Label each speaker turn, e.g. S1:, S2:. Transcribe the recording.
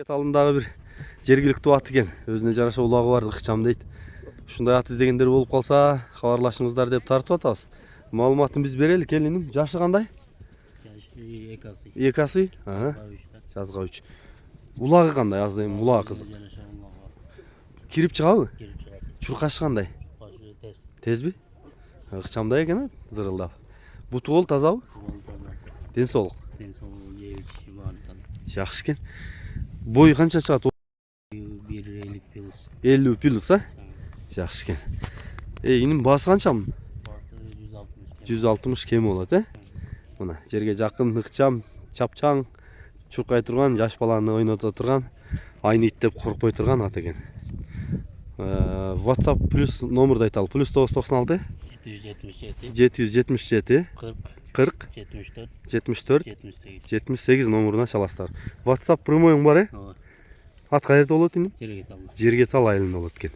S1: Талындагы бир жергиликтүү ат экен. Өзүнө жараша улагы бар, ыкчам дейт. Ушундай ат издегендер болуп калса, кабарлашыңыздар деп тартып атабыз. Маалыматын биз берели, келиним. Жашы кандай? Эки асый. Жазга 3. Улагы кандай? Аз эми улагы кызык. Кирип чыгабы? Чуркашы кандай? Тезби? Ыкчамдай экен, зырылдап. Буту бол тазабы? Ден соолук. Жакшы экен. Бою канча чыгат?
S2: 150 плюс.
S1: 50 плюс, а? Жакшы экен. Иним баасы канчамын?
S2: Баасы
S1: 160 кем болот, э? Мына жерге жакын, ыкчам, чапчаң, чуркай турган, жаш баланы ойното турган, айны ит деп коркпой турган ат экен. WhatsApp плюс номерди айталы. Плюс 996 777 40 74 78 номеруна чаласыздар. WhatsApp прямойуң бар, э? Ат кайерде болот иним?
S2: Жерге тал.
S1: Жерге тал айылында болот экен.